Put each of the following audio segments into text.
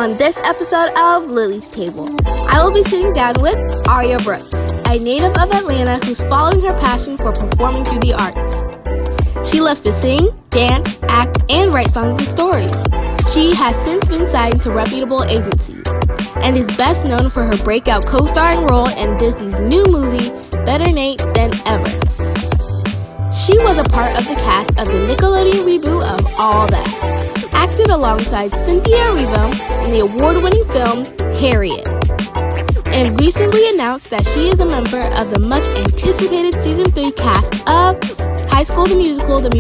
On this episode of Lily's Table, I will be sitting down with Aria Brooks, a native of Atlanta who's following her passion for performing through the arts. She loves to sing, dance, act, and write songs and stories. She has since been signed to reputable agencies and is best known for her breakout co-starring role in Disney's new movie, Better Nate Than Ever. She was a part of the cast of the Nickelodeon reboot of All That, acted alongside Cynthia Erivo in the award-winning film Harriet, and recently announced that she is a member of the much-anticipated Season 3 cast of High School the Musical the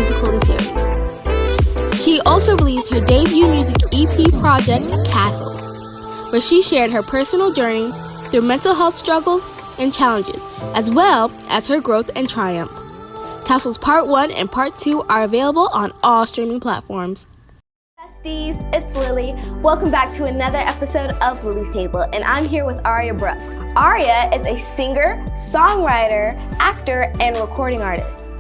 series. She also released her debut music EP project, Castles, where she shared her personal journey through mental health struggles and challenges, as well as her growth and triumph. Castles Part 1 and Part 2 are available on all streaming platforms. Besties, it's Lily. Welcome back to another episode of Lily's Table, and I'm here with Aria Brooks. Aria is a singer, songwriter, actor, and recording artist.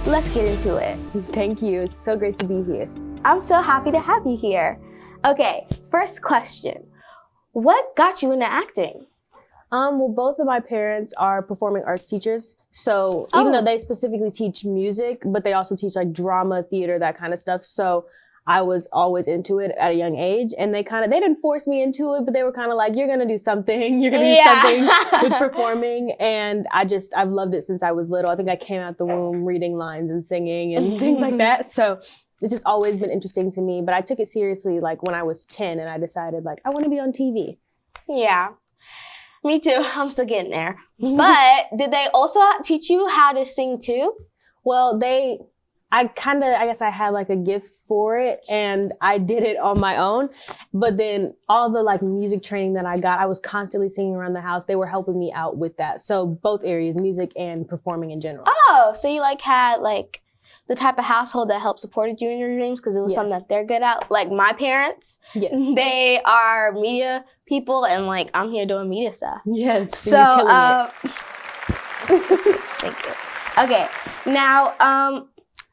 Let's get into it. Thank you. It's so great to be here. I'm so happy to have you here. Okay, first question. What got you into acting? Well, both of my parents are performing arts teachers. So even though they specifically teach music, but they also teach like drama, theater, that kind of stuff. So I was always into it at a young age, and they didn't force me into it, but they were kind of like, you're going to do something. You're going to do something with performing. And I've loved it since I was little. I think I came out the womb reading lines and singing and things like that. So it's just always been interesting to me. But I took it seriously like when I was 10 and I decided like, I want to be on TV. Yeah. Me too. I'm still getting there. But did they also teach you how to sing too? Well, I guess I had like a gift for it and I did it on my own. But then all the like music training that I got, I was constantly singing around the house. They were helping me out with that. So both areas, music and performing in general. Oh, so you like had like the type of household that helped supported you in your dreams because it was something that they're good at. Like my parents, they are media people, and like I'm here doing media stuff. Yes. So, thank you. Okay, now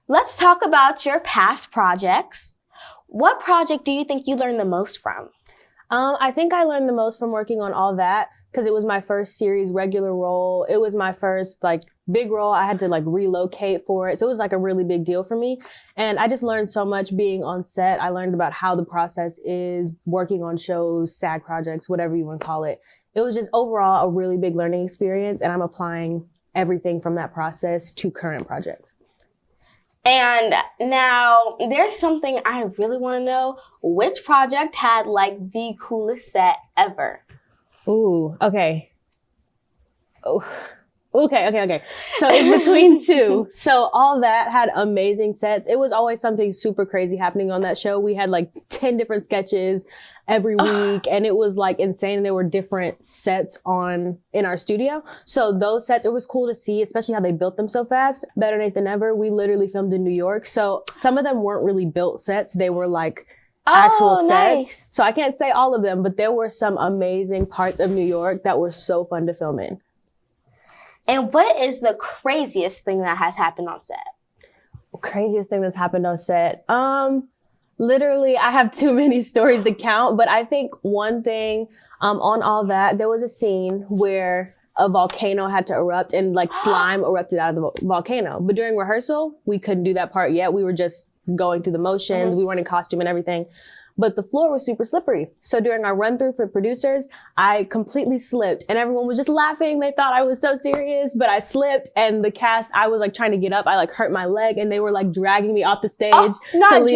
let's talk about your past projects. What project do you think you learned the most from? I think I learned the most from working on All That because it was my first series regular role. It was my first like big role. I had to like relocate for it. So it was like a really big deal for me. And I just learned so much being on set. I learned about how the process is working on shows, SAG projects, whatever you want to call it. It was just overall a really big learning experience. And I'm applying everything from that process to current projects. And now there's something I really want to know. Which project had like the coolest set ever? Ooh, okay. Oh. Okay. So it's between two. So All That had amazing sets. It was always something super crazy happening on that show. We had like 10 different sketches every week and it was like insane. And there were different sets in our studio. So those sets, it was cool to see, especially how they built them so fast. Better Nate Than Ever, we literally filmed in New York. So some of them weren't really built sets. They were like actual sets. Nice. So I can't say all of them, but there were some amazing parts of New York that were so fun to film in. And what is the craziest thing that has happened on set? Craziest thing that's happened on set? Literally, I have too many stories to count, but I think one thing, on All That, there was a scene where a volcano had to erupt and like slime erupted out of the volcano. But during rehearsal, we couldn't do that part yet. We were just going through the motions. We weren't in costume and everything. But the floor was super slippery. So during our run through for producers, I completely slipped and everyone was just laughing. They thought I was so serious, but I slipped and the cast, I was like trying to get up. I like hurt my leg and they were like dragging me off the stage to leave. I was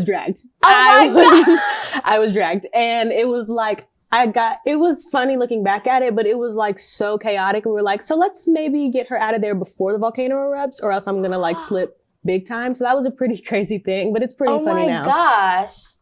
dragged. I was dragged. And it was like, it was funny looking back at it, but it was like so chaotic. We were like, so let's maybe get her out of there before the volcano erupts or else I'm going to like slip big time. So that was a pretty crazy thing, but it's pretty funny now. Oh my gosh.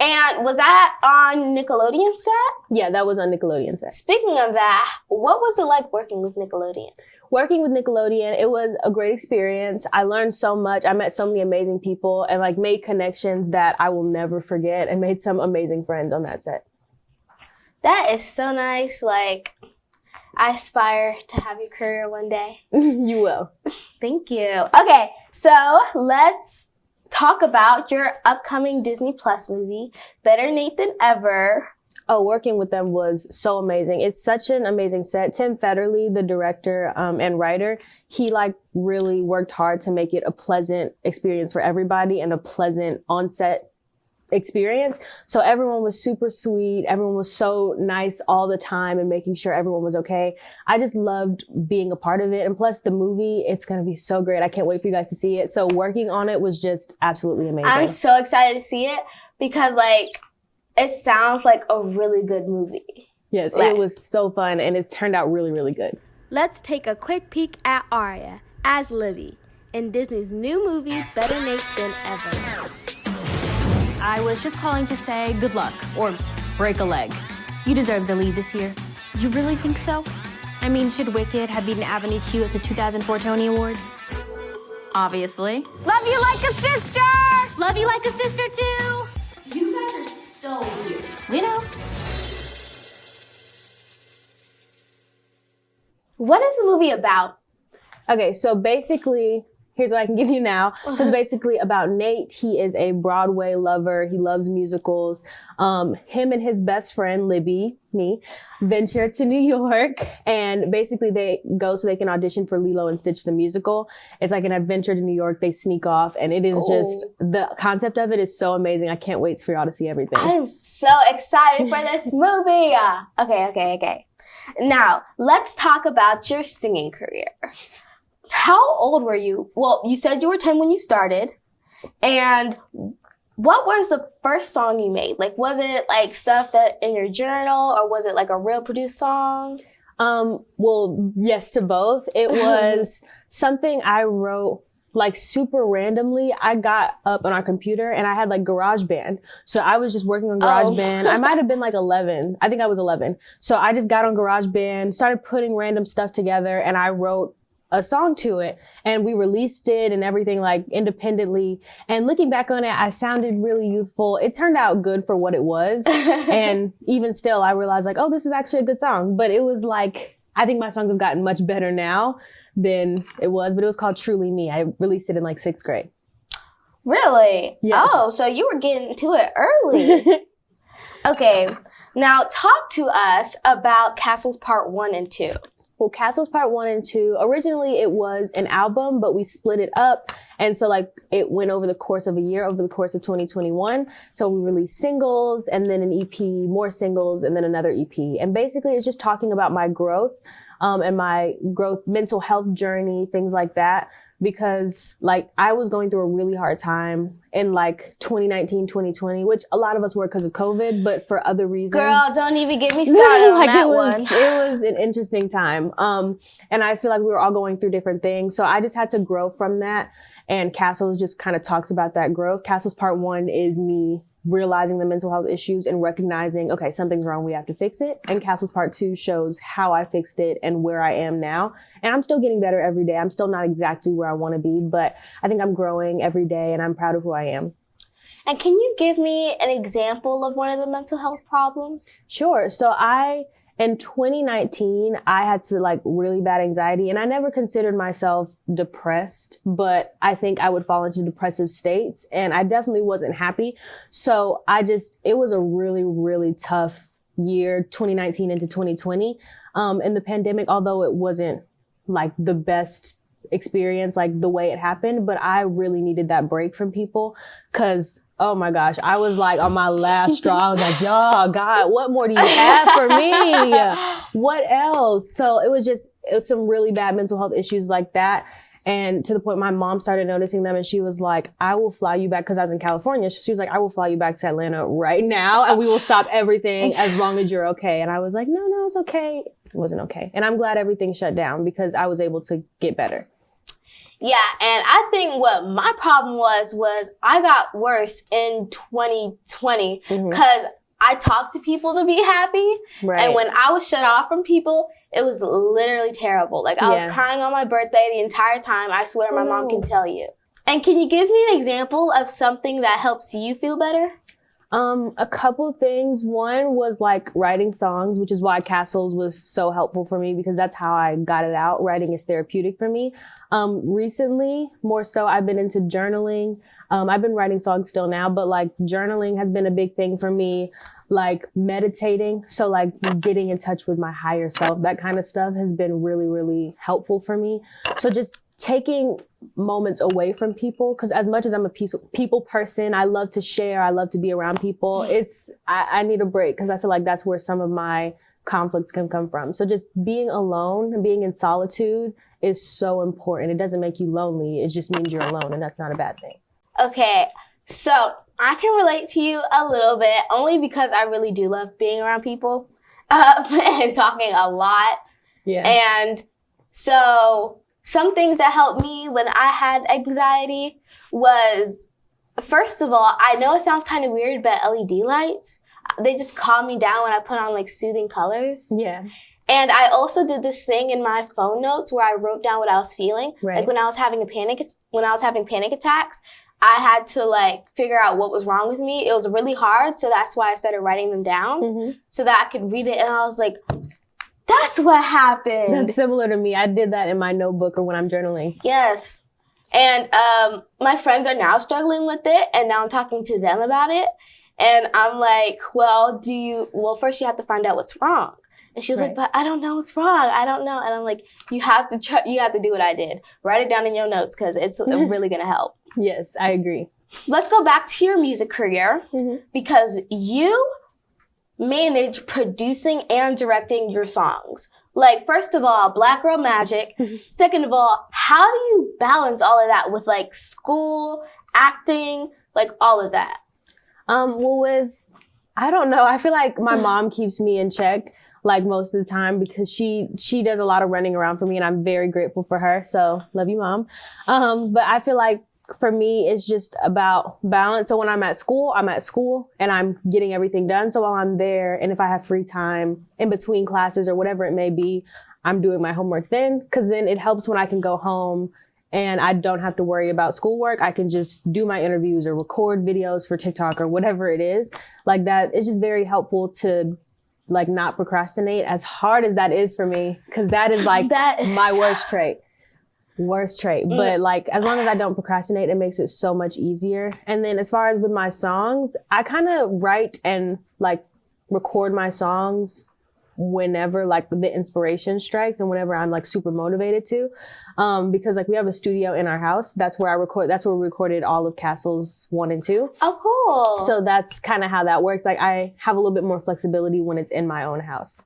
And was that on Nickelodeon set? Yeah, that was on Nickelodeon set. Speaking of that, what was it like working with Nickelodeon? Working with Nickelodeon, it was a great experience. I learned so much. I met so many amazing people and like made connections that I will never forget and made some amazing friends on that set. That is so nice. Like, I aspire to have your career one day. You will. Thank you. Okay, so let's talk about your upcoming Disney Plus movie, Better Nate Than Ever. Oh, working with them was so amazing. It's such an amazing set. Tim Federle, the director and writer, he really worked hard to make it a pleasant experience for everybody and a pleasant on-set experience. So everyone was super sweet. Everyone was so nice all the time and making sure everyone was okay. I just loved being a part of it. And plus the movie, it's going to be so great. I can't wait for you guys to see it. So working on it was just absolutely amazing. I'm so excited to see it because it sounds like a really good movie. Yes, it was so fun and it turned out really, really good. Let's take a quick peek at Aria as Livy in Disney's new movie, Better Nate Than Ever. I was just calling to say good luck, or break a leg. You deserve the lead this year. You really think so? I mean, should Wicked have beaten Avenue Q at the 2004 Tony Awards? Obviously. Love you like a sister! Love you like a sister too! You guys are so weird. We know. What is the movie about? Okay, so basically, here's what I can give you now. So it's basically about Nate. He is a Broadway lover. He loves musicals. Him and his best friend, Libby, me, venture to New York. And basically they go so they can audition for Lilo and Stitch the musical. It's like an adventure to New York. They sneak off. And it is just, the concept of it is so amazing. I can't wait for y'all to see everything. I am so excited for this movie. Okay. Now, let's talk about your singing career. How old were you? Well, you said you were 10 when you started. And what was the first song you made? Was it stuff that in your journal or was it a real produced song? Well, yes to both. It was something I wrote super randomly. I got up on our computer and I had GarageBand. So I was just working on GarageBand. I might have been 11. I think I was 11. So I just got on GarageBand, started putting random stuff together and I wrote a song to it and we released it and everything independently. And looking back on it, I sounded really youthful. It turned out good for what it was. And even still, I realized this is actually a good song. But it was I think my songs have gotten much better now than it was, but it was called Truly Me. I released it in 6th grade. Really? Yes. Oh, so you were getting to it early. Okay. Now talk to us about Castles Part 1 and 2. Well, Castles Part 1 and 2, originally it was an album, but we split it up. And so it went over the course of a year, over the course of 2021. So we released singles and then an EP, more singles, and then another EP. And basically it's just talking about my growth, and my growth, mental health journey, things like that. Because I was going through a really hard time in 2019, 2020, which a lot of us were because of COVID, but for other reasons. Girl, don't even get me started on that one. It was an interesting time. And I feel we were all going through different things. So I just had to grow from that. And Castles just kind of talks about that growth. Castles Part 1 is me realizing the mental health issues and recognizing, okay, something's wrong, we have to fix it. And Castles Part 2 shows how I fixed it and where I am now. And I'm still getting better every day. I'm still not exactly where I want to be, but I think I'm growing every day and I'm proud of who I am. And can you give me an example of one of the mental health problems? Sure. So in 2019, I had really bad anxiety and I never considered myself depressed, but I think I would fall into depressive states and I definitely wasn't happy. So it was a really, really tough year, 2019 into 2020. In the pandemic, although it wasn't the best experience, the way it happened, but I really needed that break from people because oh my gosh, I was on my last straw. I was y'all, God, what more do you have for me? What else? So it was some really bad mental health issues like that. And to the point my mom started noticing them and she was I will fly you back, because I was in California. She was I will fly you back to Atlanta right now and we will stop everything as long as you're okay. And I was no, it's okay. It wasn't okay. And I'm glad everything shut down because I was able to get better. Yeah, and I think what my problem was I got worse in 2020 because I talked to people to be happy. Right. And when I was shut off from people, it was literally terrible. I was crying on my birthday the entire time. I swear my mom can tell you. And can you give me an example of something that helps you feel better? A couple things. One was like writing songs, which is why Castles was so helpful for me because that's how I got it out. Writing is therapeutic for me. Recently, more so, I've been into journaling. I've been writing songs still now, but like journaling has been a big thing for me. Like meditating. So like getting in touch with my higher self, that kind of stuff has been really, really helpful for me. So just taking moments away from people, because as much as I'm a people person, I love to share, I love to be around people. I need a break because I feel like that's where some of my conflicts can come from. So just being alone and being in solitude is so important. It doesn't make you lonely. It just means you're alone, and that's not a bad thing. Okay, so I can relate to you a little bit, only because I really do love being around people and talking a lot. Yeah. And so some things that helped me when I had anxiety was, first of all, I know it sounds kind of weird, but LED lights, they just calm me down when I put on like soothing colors. Yeah. And I also did this thing in my phone notes where I wrote down what I was feeling. Right. Like when I was having panic attacks, I had to like figure out what was wrong with me. It was really hard, so that's why I started writing them down so that I could read it. And I was like, that's what happened. That's similar to me. I did that in my notebook or when I'm journaling. Yes. And my friends are now struggling with it, and now I'm talking to them about it. And I'm like, well, first you have to find out what's wrong. And she was like, but I don't know what's wrong. I don't know. And I'm like, you have to do what I did. Write it down in your notes because it's really going to help. Yes, I agree. Let's go back to your music career because you manage producing and directing your songs. Like, first of all, Black Girl Magic. Second of all, how do you balance all of that with like school, acting, like all of that? I don't know. I feel like my mom keeps me in check like most of the time because she does a lot of running around for me, and I'm very grateful for her. So love you, Mom. But I feel like for me, it's just about balance. So when I'm at school and I'm getting everything done. So while I'm there, and if I have free time in between classes or whatever it may be, I'm doing my homework then, because then it helps when I can go home and I don't have to worry about schoolwork. I can just do my interviews or record videos for TikTok or whatever it is. Like that, it's just very helpful to like not procrastinate, as hard as that is for me, because that is like my worst trait. But like, as long as I don't procrastinate, it makes it so much easier. And then as far as with my songs, I kind of write and like record my songs whenever like the inspiration strikes and whenever I'm like super motivated to, because like we have a studio in our house. That's where we recorded all of Castles 1 and 2. Oh, cool. So that's kind of how that works. Like I have a little bit more flexibility when it's in my own house.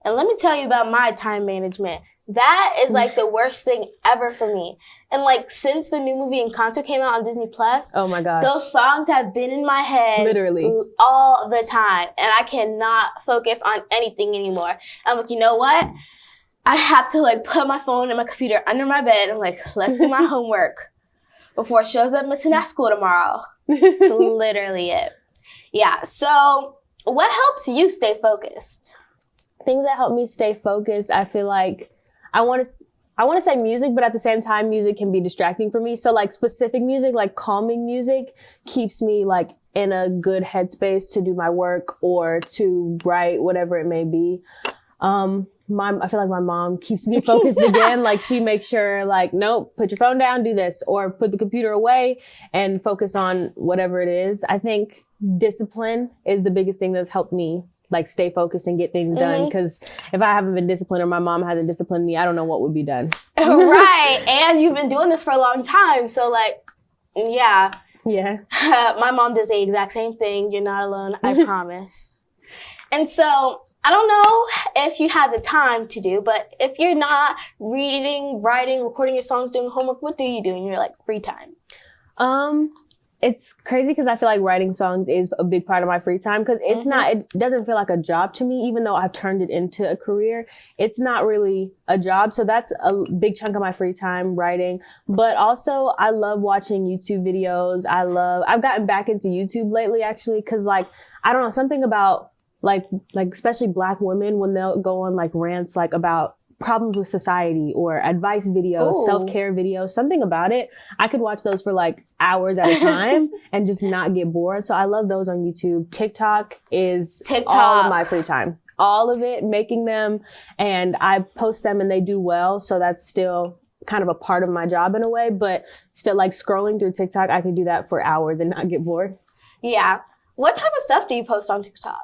And let me tell you about my time management. That is like the worst thing ever for me. And like since the new movie Encanto came out on Disney Plus, oh my gosh, those songs have been in my head literally all the time, and I cannot focus on anything anymore. I'm like, you know what? I have to like put my phone and my computer under my bed. I'm like, let's do my homework before it shows up missing at school tomorrow. It's literally it. Yeah. So what helps you stay focused? Things that help me stay focused, I feel like I want to say music, but at the same time, music can be distracting for me. So like specific music, like calming music, keeps me like in a good headspace to do my work or to write, whatever it may be. I feel like my mom keeps me focused again. Like she makes sure like, nope, put your phone down, do this, or put the computer away and focus on whatever it is. I think discipline is the biggest thing that's helped me like stay focused and get things done. Because if I haven't been disciplined or my mom hasn't disciplined me, I don't know what would be done. Right. And you've been doing this for a long time. So like, yeah. Yeah. My mom does the exact same thing. You're not alone. I promise. And so I don't know if you have the time to do, but if you're not reading, writing, recording your songs, doing homework, what do you do in your like free time? It's crazy because I feel like writing songs is a big part of my free time because it doesn't feel like a job to me, even though I've turned it into a career. It's not really a job. So that's a big chunk of my free time, writing. But also I love watching YouTube videos. I've gotten back into YouTube lately, actually, because like, I don't know, something about like especially Black women when they'll go on like rants like about problems with society or advice videos, Ooh. self-care videos, something about it. I could watch those for like hours at a time and just not get bored. So I love those on YouTube. TikTok is all of my free time. All of it, making them, and I post them and they do well. So that's still kind of a part of my job in a way, but still like scrolling through TikTok, I could do that for hours and not get bored. Yeah. What type of stuff do you post on TikTok?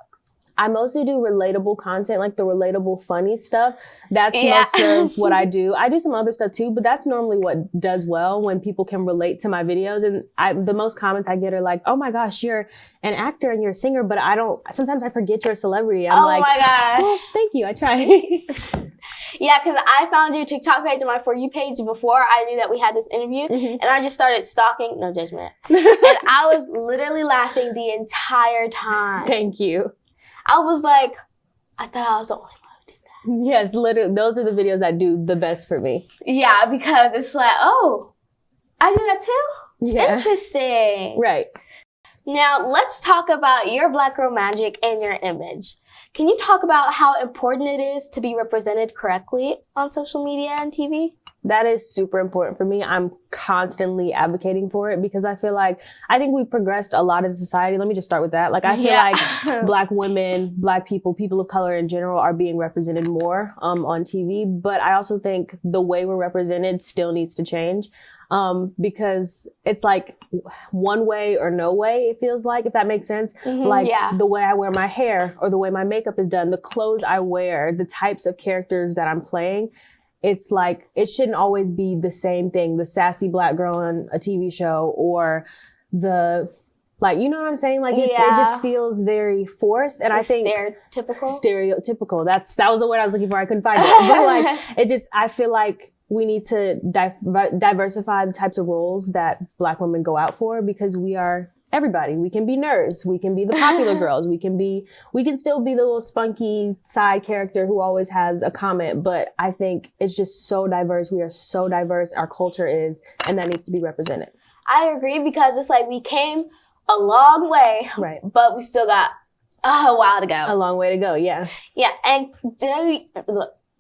I mostly do relatable content, like the relatable, funny stuff. That's most of what I do. I do some other stuff too, but that's normally what does well when people can relate to my videos. And the most comments I get are like, oh my gosh, you're an actor and you're a singer, but sometimes I forget you're a celebrity. I'm like, my gosh. Oh, thank you. I try. Yeah, because I found your TikTok page on my For You page before I knew that we had this interview, and I just started stalking, no judgment. And I was literally laughing the entire time. Thank you. I was like, I thought I was the only one who did that. Yes, literally, those are the videos that do the best for me. Yeah, because it's like, oh, I do that too? Yeah. Interesting. Right. Now, let's talk about your Black girl magic and your image. Can you talk about how important it is to be represented correctly on social media and TV? That is super important for me. I'm constantly advocating for it because I think we've progressed a lot as a society. Let me just start with that. Like, I feel like Black women, Black people, people of color in general are being represented more on TV. But I also think the way we're represented still needs to change. Because it's like one way or no way, it feels like, if that makes sense. The way I wear my hair or the way my makeup is done, the clothes I wear, the types of characters that I'm playing. It's like, it shouldn't always be the same thing. The sassy Black girl on a TV show or the, like, you know what I'm saying? Like, it just feels very forced. And I think stereotypical. That was the word I was looking for. I couldn't find it. But like, I feel like we need to diversify the types of roles that Black women go out for because we are everybody. We can be nerds. We can be the popular girls. We can still be the little spunky side character who always has a comment. But I think it's just so diverse. We are so diverse. Our culture is, and that needs to be represented. I agree because it's like we came a long way, right? But we still got a while to go. A long way to go. Yeah. Yeah. And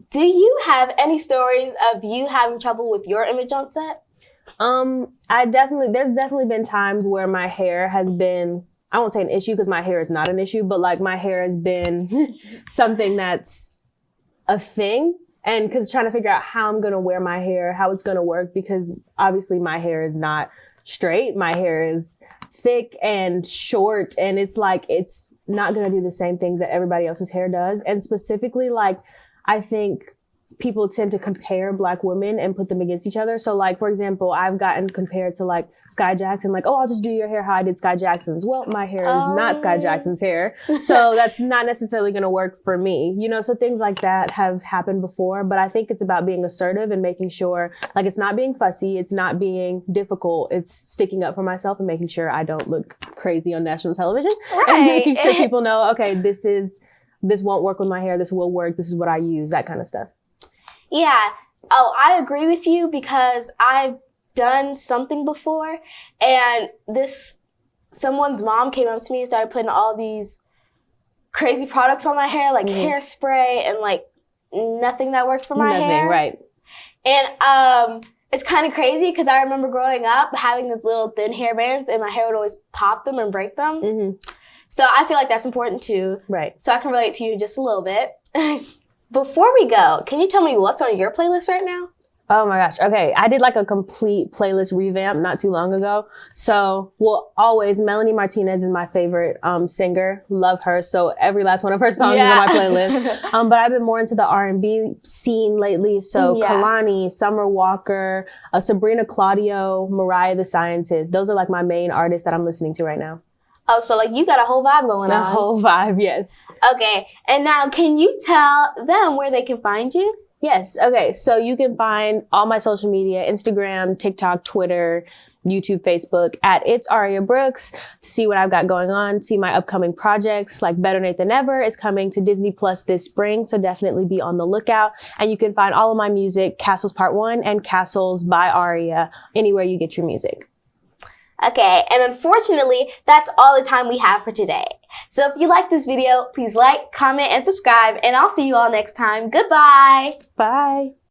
do you have any stories of you having trouble with your image on set? There's definitely been times where my hair has been, I won't say an issue because my hair is not an issue, but like my hair has been something that's a thing. And because trying to figure out how I'm going to wear my hair, how it's going to work, because obviously my hair is not straight. My hair is thick and short. And it's like, it's not going to do the same things that everybody else's hair does. And specifically, like, I think people tend to compare Black women and put them against each other. So like, for example, I've gotten compared to like Sky Jackson, like, oh, I'll just do your hair how I did Sky Jackson's. Well, my hair is not Sky Jackson's hair. So that's not necessarily going to work for me, you know? So things like that have happened before, but I think it's about being assertive and making sure, like, it's not being fussy. It's not being difficult. It's sticking up for myself and making sure I don't look crazy on national television and making sure people know, okay, this won't work with my hair. This will work. This is what I use, that kind of stuff. Yeah. Oh, I agree with you because I've done something before and someone's mom came up to me and started putting all these crazy products on my hair, like hairspray and like nothing that worked for my hair. Right. And, it's kind of crazy because I remember growing up having these little thin hair bands and my hair would always pop them and break them. Mm-hmm. So I feel like that's important too. Right. So I can relate to you just a little bit. Before we go, can you tell me what's on your playlist right now? Oh my gosh. Okay. I did like a complete playlist revamp not too long ago. So, always Melanie Martinez is my favorite singer. Love her. So every last one of her songs is on my playlist. But I've been more into the R&B scene lately. So Kalani, Summer Walker, Sabrina Claudio, Mariah the Scientist. Those are like my main artists that I'm listening to right now. Oh, so like you got a whole vibe going on. A whole vibe, yes. Okay. And now can you tell them where they can find you? Yes. Okay. So you can find all my social media, Instagram, TikTok, Twitter, YouTube, Facebook at It's Aria Brooks to see what I've got going on, see my upcoming projects like Better Nate Than Ever is coming to Disney Plus this spring. So definitely be on the lookout. And you can find all of my music, Castles Part 1 and Castles by Aria, anywhere you get your music. Okay, and unfortunately, that's all the time we have for today. So if you like this video, please like, comment, and subscribe, and I'll see you all next time. Goodbye! Bye.